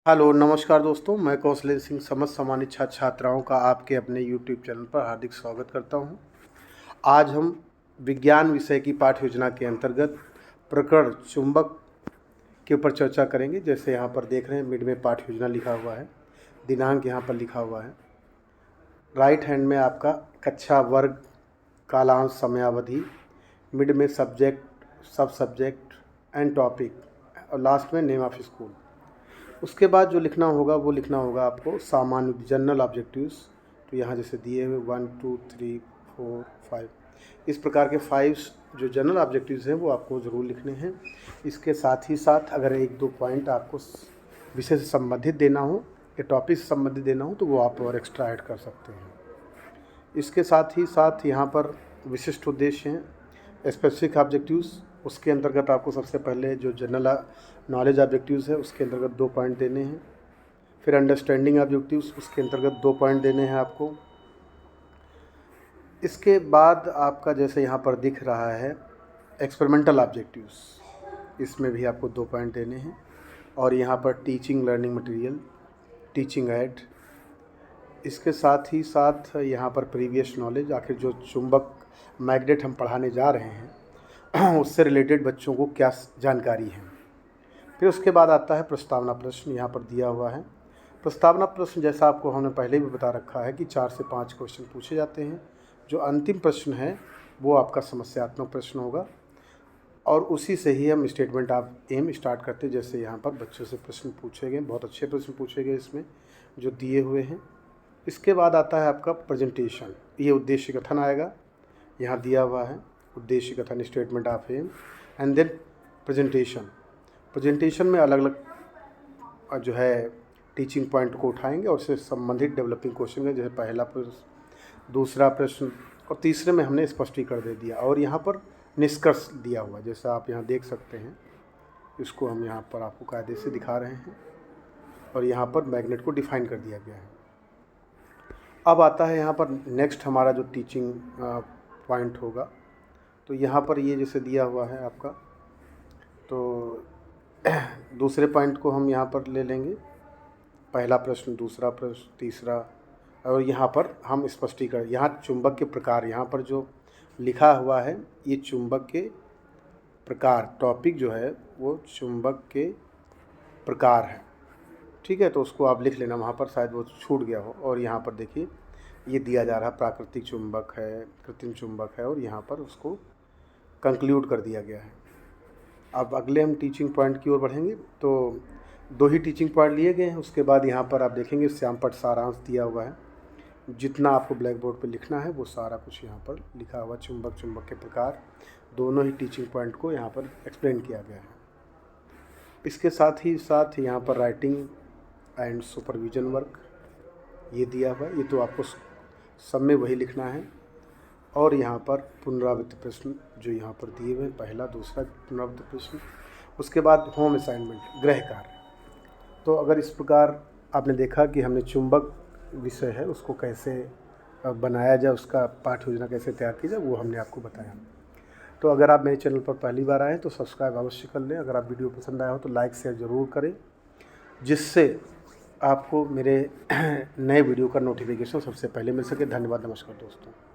Hello, नमस्कार दोस्तों। मैं कौशलेंद्र सिंह समस्त सम्मानित छात्राओं का आपके अपने यूट्यूब चैनल पर हार्दिक स्वागत करता हूं। आज हम विज्ञान विषय की पाठ्य योजना के अंतर्गत प्रकरण चुंबक के ऊपर चर्चा करेंगे। जैसे यहाँ पर देख रहे हैं, मिड में पाठ्य योजना लिखा हुआ है, दिनांक यहाँ पर लिखा हुआ है। राइट हैंड में आपका कक्षा वर्ग कालांश समयावधि, मिड में सब्जेक्ट, सब सब्जेक्ट एंड टॉपिक और लास्ट में नेम ऑफ स्कूल। उसके बाद जो लिखना होगा वो लिखना होगा आपको सामान्य जनरल ऑब्जेक्टिव्स। तो यहाँ जैसे दिए हुए 1 2 3 4 5 इस प्रकार के 5 जो जनरल ऑब्जेक्टिव्स हैं वो आपको ज़रूर लिखने हैं। इसके साथ ही साथ अगर 1-2 पॉइंट आपको विषय से संबंधित देना हो या टॉपिक से संबंधित देना हो तो वो आप और एक्स्ट्रा ऐड कर सकते हैं। इसके साथ ही साथ यहाँ पर विशिष्ट उद्देश्य हैं, स्पेसिफिक ऑब्जेक्टिव्स। उसके अंतर्गत आपको सबसे पहले जो जनरल नॉलेज ऑब्जेक्टिव्स है उसके अंतर्गत 2 पॉइंट देने हैं। फिर अंडरस्टैंडिंग ऑब्जेक्टिव्स, उसके अंतर्गत 2 पॉइंट देने हैं आपको। इसके बाद आपका जैसे यहाँ पर दिख रहा है एक्सपेरिमेंटल ऑब्जेक्टिव्स, इसमें भी आपको 2 पॉइंट देने हैं। और यहाँ पर teaching learning material, teaching add. इसके साथ ही साथ यहाँ पर प्रीवियस नॉलेज, आखिर जो चुंबक मैग्नेट हम पढ़ाने जा रहे हैं उससे रिलेटेड बच्चों को क्या जानकारी है। फिर उसके बाद आता है प्रस्तावना प्रश्न, यहाँ पर दिया हुआ है। प्रस्तावना प्रश्न जैसा आपको हमने पहले भी बता रखा है कि 4 से 5 क्वेश्चन पूछे जाते हैं। जो अंतिम प्रश्न है वो आपका समस्यात्मक प्रश्न होगा और उसी से ही हम स्टेटमेंट ऑफ एम स्टार्ट करते हैं। जैसे यहाँ पर बच्चों से प्रश्न पूछे गए, बहुत अच्छे प्रश्न पूछे गए इसमें जो दिए हुए हैं। इसके बाद आता है आपका प्रेजेंटेशन, ये उद्देश्य कथन आएगा, यहाँ दिया हुआ है उद्देश्य कथन, statement of aim and then presentation. Presentation में अलग अलग जो है टीचिंग पॉइंट को उठाएंगे और उससे संबंधित डेवलपिंग क्वेश्चन है, जैसे पहला प्रश्न, दूसरा प्रश्न और तीसरे में हमने स्पष्टीकरण दे दिया। और यहाँ पर निष्कर्ष दिया हुआ, जैसा आप यहाँ देख सकते हैं, इसको हम यहाँ पर आपको कायदे से दिखा रहे हैं। और यहाँ पर मैग्नेट को डिफाइन कर दिया गया है। अब आता है यहाँ पर नेक्स्ट हमारा जो टीचिंग पॉइंट होगा। तो यहाँ पर ये जैसे दिया हुआ है आपका, तो दूसरे पॉइंट को हम यहाँ पर ले लेंगे, पहला प्रश्न, दूसरा प्रश्न, तीसरा। और यहाँ पर हम स्पष्टीकरण, यहाँ चुंबक के प्रकार, यहाँ पर जो लिखा हुआ है ये चुंबक के प्रकार, टॉपिक जो है वो चुंबक के प्रकार है, ठीक है। तो उसको आप लिख लेना, वहाँ पर शायद वो छूट गया हो। और यहाँ पर देखिए ये दिया जा रहा है, प्राकृतिक चुंबक है, कृत्रिम चुंबक है, और यहाँ पर उसको कंक्लूड कर दिया गया है। अब अगले हम टीचिंग पॉइंट की ओर बढ़ेंगे। तो 2 ही टीचिंग पॉइंट लिए गए हैं। उसके बाद यहाँ पर आप देखेंगे श्यामपट्ट सारांश दिया हुआ है, जितना आपको ब्लैक बोर्ड पर लिखना है वो सारा कुछ यहाँ पर लिखा हुआ। चुंबक, चुंबक के प्रकार, दोनों ही टीचिंग पॉइंट को यहाँ पर एक्सप्लेन किया गया है। इसके साथ ही साथ यहाँ पर राइटिंग एंड सुपरविजन वर्क ये दिया हुआ है, ये तो आपको सब में वही लिखना है। और यहाँ पर पुनरावृत्ति प्रश्न जो यहाँ पर दिए हुए हैं, पहला, दूसरा पुनरावृत्ति प्रश्न। उसके बाद होम असाइनमेंट, गृह कार्य। तो अगर इस प्रकार आपने देखा कि हमने चुंबक विषय है उसको कैसे बनाया जाए, उसका पाठ्य योजना कैसे तैयार की जाए, वो हमने आपको बताया। तो अगर आप मेरे चैनल पर पहली बार आए तो सब्सक्राइब अवश्य कर लें। अगर आप वीडियो पसंद आया हो तो लाइक शेयर ज़रूर करें, जिससे आपको मेरे नए वीडियो का नोटिफिकेशन सबसे पहले मिल सके। धन्यवाद, नमस्कार दोस्तों।